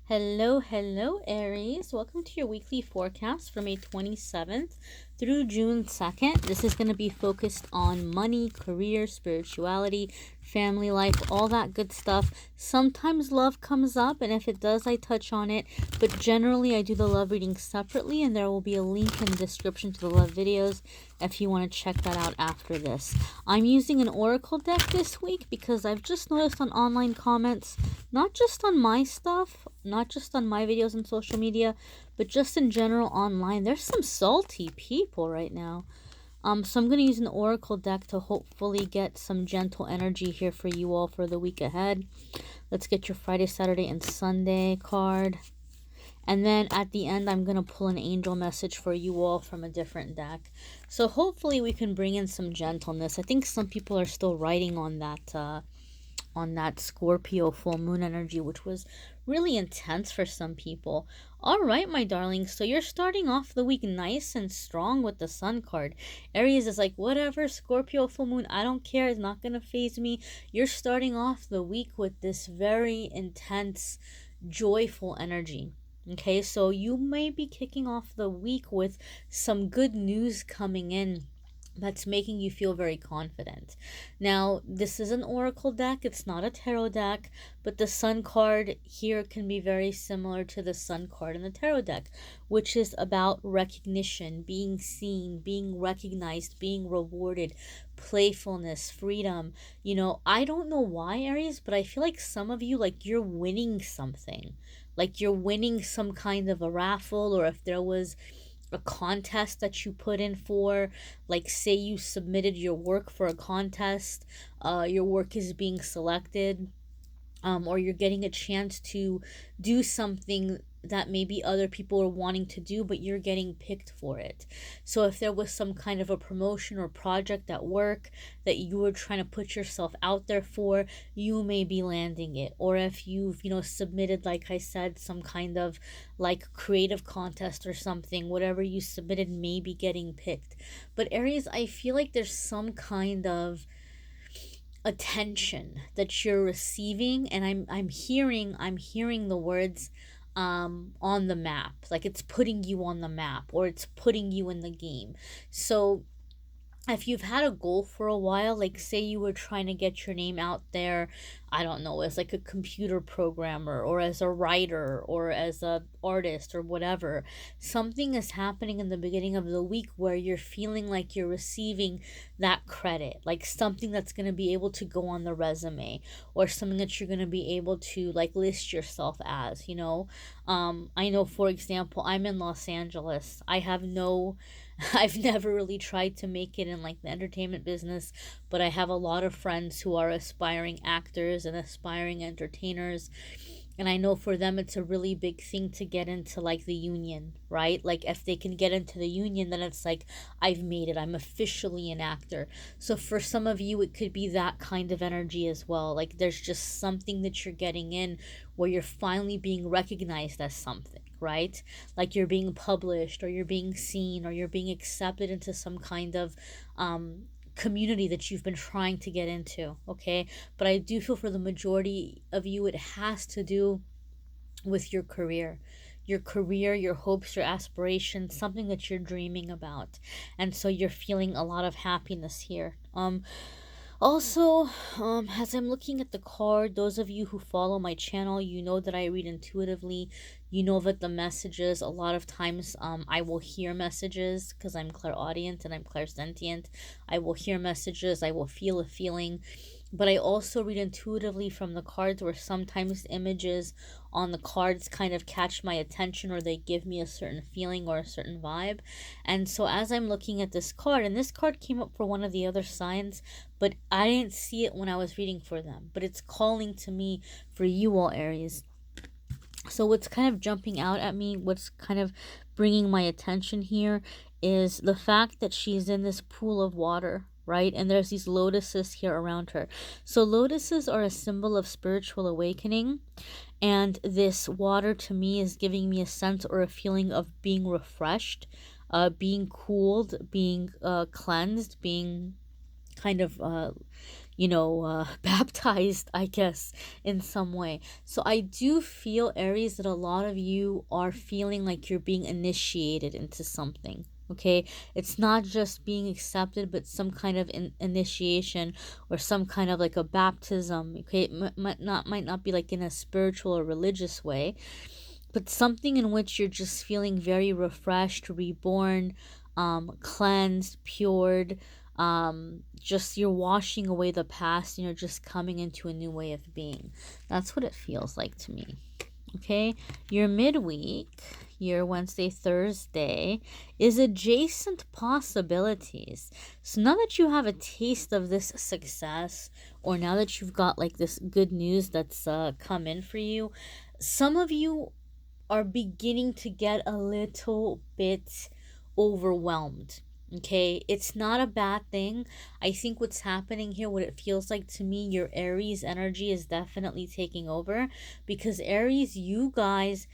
Hello, Aries. Welcome to your weekly forecast for May 27th through June 2nd. This is going to be focused on money, career, spirituality, family life, all that good stuff. Sometimes love comes up, and if it does, I touch on it. But generally, I do the love reading separately, and there will be a link in the description to the love videos if you want to check that out after this. I'm using an oracle deck this week because I've just noticed on online comments, not just on my stuff, not just on my videos on social media, but just in general online, there's some salty people right now. So I'm going to use an oracle deck to hopefully get some gentle energy here for you all for the week ahead. Let's get your Friday, Saturday, and Sunday card. And then at the end, I'm going to pull an angel message for you all from a different deck. So hopefully we can bring in some gentleness. I think some people are still riding on that Scorpio full moon energy, which was really intense for some people. All right, my darlings, so you're starting off the week nice and strong with the Sun card. Aries is like, whatever, Scorpio full moon, I don't care, it's not gonna phase me. You're starting off the week with this very intense, joyful energy. Okay, so you may be kicking off the week with some good news coming in that's making you feel very confident. Now, this is an oracle deck, it's not a tarot deck, but the Sun card here can be very similar to the Sun card in the tarot deck, which is about recognition, being seen, being recognized, being rewarded, playfulness, freedom. You know, I don't know why, Aries, but I feel like some of you, like, you're winning something. Like you're winning some kind of a raffle, or if there was a contest that you put in for, like say you submitted your work for a contest, your work is being selected, or you're getting a chance to do something that maybe other people are wanting to do, but you're getting picked for it. So if there was some kind of a promotion or project at work that you were trying to put yourself out there for, you may be landing it. Or if you've, submitted, like I said, some kind of like creative contest or something, whatever you submitted may be getting picked. But Aries, I feel like there's some kind of attention that you're receiving, and I'm hearing the words on the map, like it's putting you on the map, or it's putting you in the game. So if you've had a goal for a while, like say you were trying to get your name out there, I don't know, as like a computer programmer or as a writer or as a artist or whatever, something is happening in the beginning of the week where you're feeling like you're receiving that credit, like something that's going to be able to go on the resume, or something that you're going to be able to like list yourself as, I know, for example, I'm in Los Angeles. I've never really tried to make it in like the entertainment business, but I have a lot of friends who are aspiring actors and aspiring entertainers. And I know for them it's a really big thing to get into like the union, right? Like if they can get into the union, then it's like, I've made it. I'm officially an actor. So for some of you, it could be that kind of energy as well. Like there's just something that you're getting in where you're finally being recognized as something, right? Like you're being published, or you're being seen, or you're being accepted into some kind of community that you've been trying to get into, okay? But I do feel for the majority of you, it has to do with your career. Your hopes, your aspirations, something that you're dreaming about. And so you're feeling a lot of happiness here. Also, as I'm looking at the card, those of you who follow my channel, you know that I read intuitively. You know that the messages, a lot of times, I will hear messages because I'm clairaudient and I'm clairsentient. I will hear messages, I will feel a feeling. But I also read intuitively from the cards, where sometimes images on the cards kind of catch my attention, or they give me a certain feeling or a certain vibe. And so as I'm looking at this card, and this card came up for one of the other signs, but I didn't see it when I was reading for them, but it's calling to me for you all, Aries. So what's kind of jumping out at me, what's kind of bringing my attention here, is the fact that she's in this pool of water, right? And there's these lotuses here around her. So lotuses are a symbol of spiritual awakening. And this water to me is giving me a sense or a feeling of being refreshed, being cooled, being cleansed, being kind of baptized, I guess, in some way. So I do feel, Aries, that a lot of you are feeling like you're being initiated into something. Okay, it's not just being accepted, but some kind of initiation, or some kind of like a baptism. Okay, it might not be like in a spiritual or religious way, but something in which you're just feeling very refreshed, reborn, cleansed, pured. Just you're washing away the past and you're just coming into a new way of being. That's what it feels like to me. Okay, your midweek, your Wednesday, Thursday, is adjacent possibilities. So now that you have a taste of this success, or now that you've got like this good news that's come in for you, some of you are beginning to get a little bit overwhelmed. Okay, it's not a bad thing. I think what's happening here, what it feels like to me, your Aries energy is definitely taking over, because Aries, you guys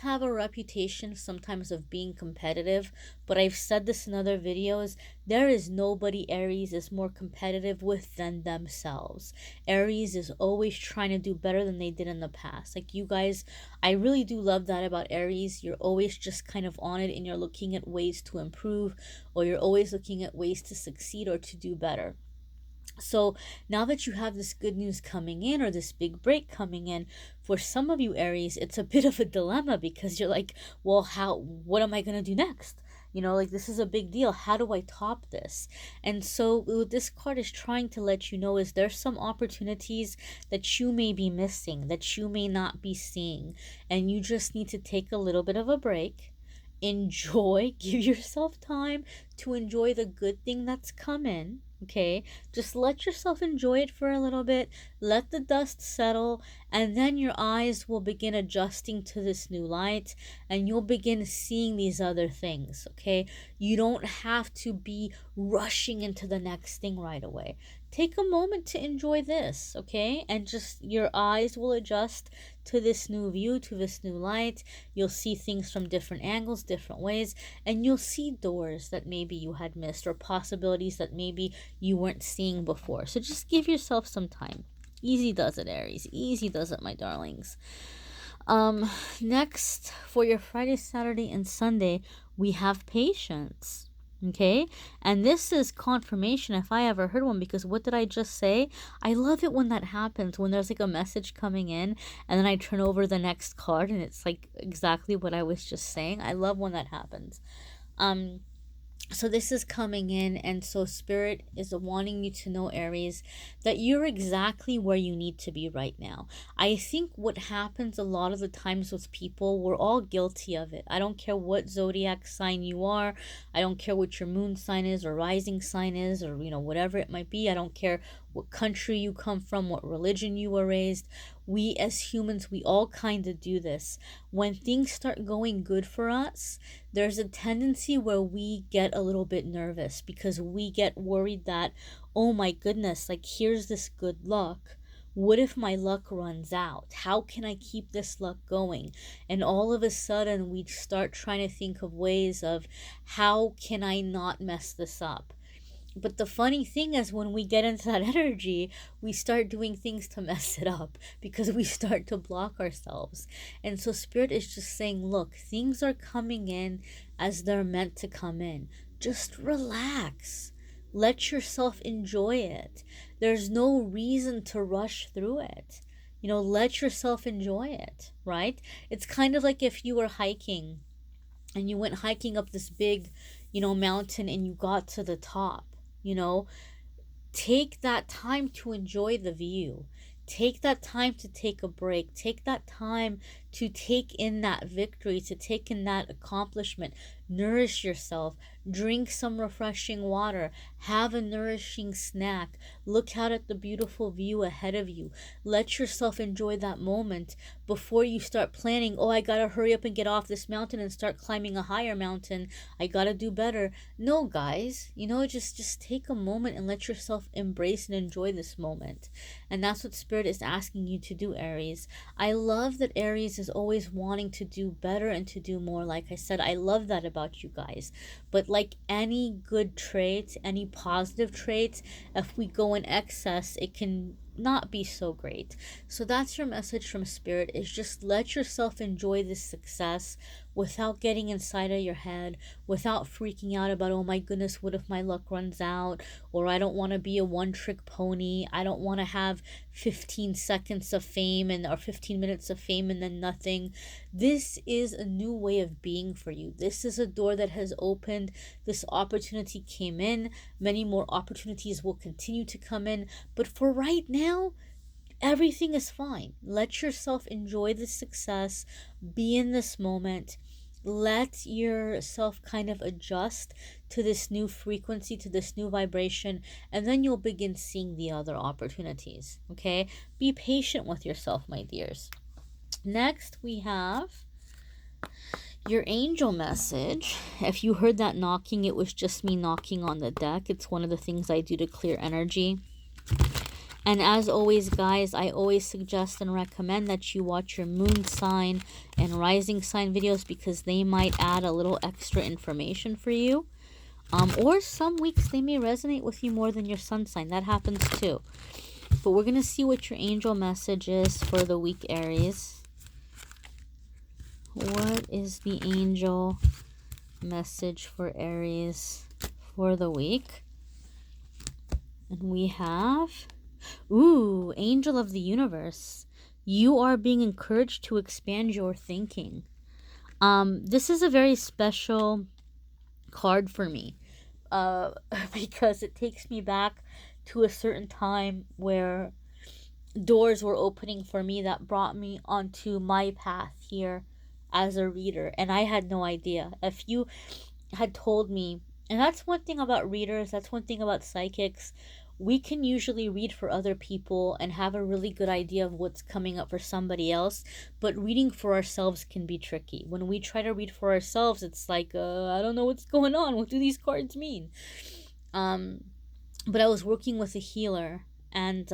have a reputation sometimes of being competitive, but I've said this in other videos, there is nobody Aries is more competitive with than themselves. Aries is always trying to do better than they did in the past. Like, you guys, I really do love that about Aries. You're always just kind of on it, and you're looking at ways to improve, or you're always looking at ways to succeed or to do better. So now that you have this good news coming in, or this big break coming in, for some of you Aries, it's a bit of a dilemma, because you're like, well, what am I going to do next? Like, this is a big deal. How do I top this? And so what this card is trying to let you know is there's some opportunities that you may be missing, that you may not be seeing, and you just need to take a little bit of a break. Enjoy, give yourself time to enjoy the good thing that's come in. Okay, just let yourself enjoy it for a little bit, let the dust settle, and then your eyes will begin adjusting to this new light, and you'll begin seeing these other things. Okay, you don't have to be rushing into the next thing right away. Take a moment to enjoy this. Okay, and just your eyes will adjust to this new view, to this new light. You'll see things from different angles, different ways, and you'll see doors that maybe you had missed, or possibilities that maybe you weren't seeing before. So just give yourself some time. Easy does it, Aries. Easy does it, my darlings. Next, for your Friday, Saturday, and Sunday, we have patience. Okay, and this is confirmation if I ever heard one, because what did I just say? I love it when that happens, when there's like a message coming in and then I turn over the next card and it's like exactly what I was just saying. I love when that happens. So this is coming in, and so Spirit is wanting you to know, Aries, that you're exactly where you need to be right now. I think what happens a lot of the times with people, we're all guilty of it. I don't care what zodiac sign you are. I don't care what your moon sign is, or rising sign is, or whatever it might be. I don't care what country you come from, what religion you were raised. We as humans, we all kind of do this. When things start going good for us, there's a tendency where we get a little bit nervous, because we get worried that, oh my goodness, like, here's this good luck. What if my luck runs out? How can I keep this luck going? And all of a sudden, we start trying to think of ways of, how can I not mess this up? But the funny thing is, when we get into that energy, we start doing things to mess it up, because we start to block ourselves. And so Spirit is just saying, look, things are coming in as they're meant to come in. Just relax. Let yourself enjoy it. There's no reason to rush through it. Let yourself enjoy it, right? It's kind of like if you were hiking and you went hiking up this big, mountain, and you got to the top. Take that time to enjoy the view. Take that time to take a break. Take that time to take in that victory, to take in that accomplishment. Nourish yourself. Drink some refreshing water. Have a nourishing snack. Look out at the beautiful view ahead of you. Let yourself enjoy that moment before you start planning, oh, I gotta hurry up and get off this mountain and start climbing a higher mountain. I gotta do better. No, guys, just take a moment and let yourself embrace and enjoy this moment. And that's what Spirit is asking you to do, Aries. I love that Aries is is always wanting to do better and to do more. Like I said, I love that about you guys. But like any good traits, any positive traits, if we go in excess, it can not be so great. So that's your message from spirit, is just let yourself enjoy this success without getting inside of your head, without freaking out about, oh my goodness, what if my luck runs out, or I don't want to be a one trick pony, I don't want to have 15 seconds of fame and or 15 minutes of fame and then nothing. This is a new way of being for you. This is a door that has opened. This opportunity came in. Many more opportunities will continue to come in, but for right now, everything is fine. Let yourself enjoy the success, be in this moment. Let yourself kind of adjust to this new frequency, to this new vibration, and then you'll begin seeing the other opportunities. Okay? Be patient with yourself, my dears. Next, we have your angel message. If you heard that knocking, it was just me knocking on the deck. It's one of the things I do to clear energy. And as always, guys, I always suggest and recommend that you watch your moon sign and rising sign videos, because they might add a little extra information for you. Or some weeks they may resonate with you more than your sun sign. That happens too. But we're going to see what your angel message is for the week, Aries. What is the angel message for Aries for the week? And we have... Ooh, angel of the universe. You are being encouraged to expand your thinking. This is a very special card for me. Because it takes me back to a certain time where doors were opening for me that brought me onto my path here as a reader. And I had no idea. If you had told me, and that's one thing about readers, that's one thing about psychics, we can usually read for other people and have a really good idea of what's coming up for somebody else, but reading for ourselves can be tricky. When we try to read for ourselves, it's like, I don't know what's going on. What do these cards mean? But I was working with a healer, and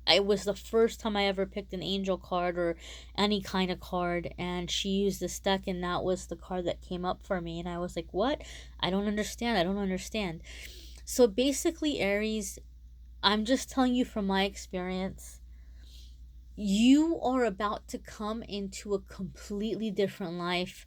it was the first time I ever picked an angel card or any kind of card, and she used this deck, and that was the card that came up for me, and I was like, what? I don't understand. So basically, Aries, I'm just telling you from my experience, you are about to come into a completely different life,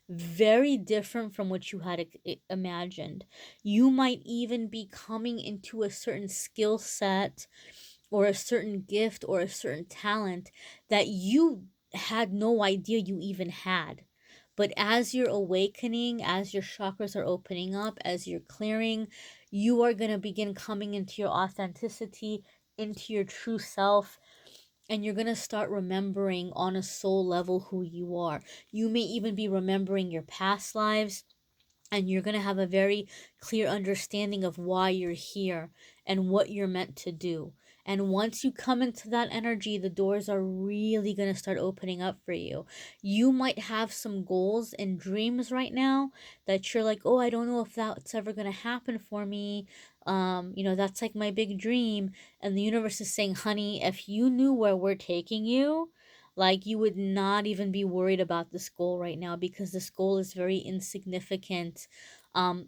very different from what you had imagined. You might even be coming into a certain skill set or a certain gift or a certain talent that you had no idea you even had. But as you're awakening, as your chakras are opening up, as you're clearing, you are going to begin coming into your authenticity, into your true self, and you're going to start remembering on a soul level who you are. You may even be remembering your past lives, and you're going to have a very clear understanding of why you're here and what you're meant to do. And once you come into that energy, the doors are really going to start opening up for you. You might have some goals and dreams right now that you're like, oh, I don't know if that's ever going to happen for me. That's like my big dream. And the universe is saying, honey, if you knew where we're taking you, like, you would not even be worried about this goal right now, because this goal is very insignificant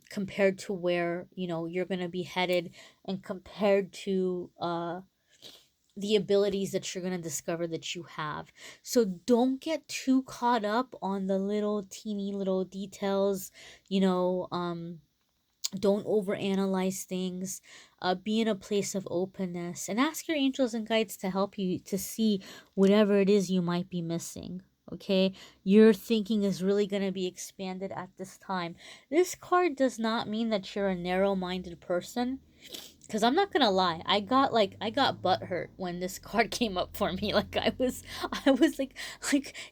compared to where, you're going to be headed, and compared to the abilities that you're going to discover that you have. So don't get too caught up on the little teeny little details, don't overanalyze things. Be in a place of openness and ask your angels and guides to help you to see whatever it is you might be missing. Okay, your thinking is really going to be expanded at this time. This card does not mean that you're a narrow-minded person, because I'm not gonna lie, I got butthurt when this card came up for me. Like, I was like,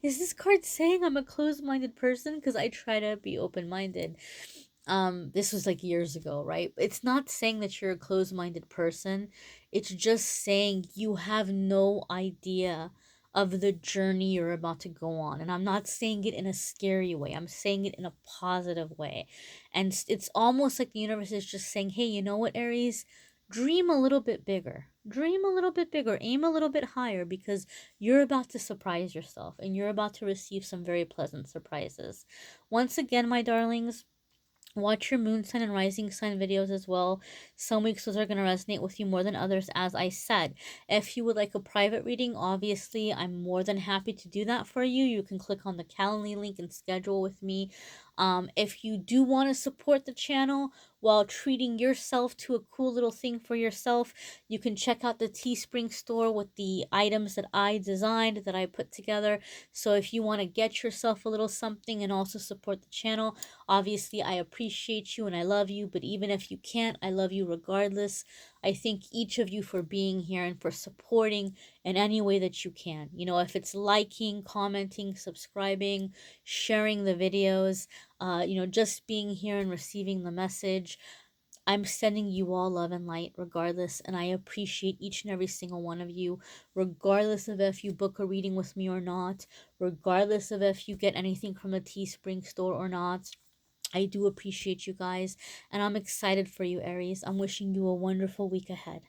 is this card saying I'm a closed-minded person? Because I try to be open-minded. This was like years ago, right? It's not saying that you're a closed-minded person. It's just saying you have no idea of the journey you're about to go on. And I'm not saying it in a scary way. I'm saying it in a positive way. And it's almost like the universe is just saying, hey, you know what, Aries? dream a little bit bigger. Dream a little bit bigger. Aim a little bit higher, because you're about to surprise yourself and you're about to receive some very pleasant surprises. Once again, my darlings, watch your moon sign and rising sign videos as well. Some weeks those are going to resonate with you more than others, as I said. If you would like a private reading, obviously I'm more than happy to do that for you. You can click on the Calendly link and schedule with me. If you do want to support the channel while treating yourself to a cool little thing for yourself, you can check out the Teespring store with the items that I designed, that I put together. So if you want to get yourself a little something and also support the channel, obviously I appreciate you and I love you, but even if you can't, I love you regardless. I thank each of you for being here and for supporting in any way that you can. You know, if it's liking, commenting, subscribing, sharing the videos, just being here and receiving the message. I'm sending you all love and light regardless, and I appreciate each and every single one of you, regardless of if you book a reading with me or not, regardless of if you get anything from the Teespring store or not. I do appreciate you guys, and I'm excited for you, Aries. I'm wishing you a wonderful week ahead.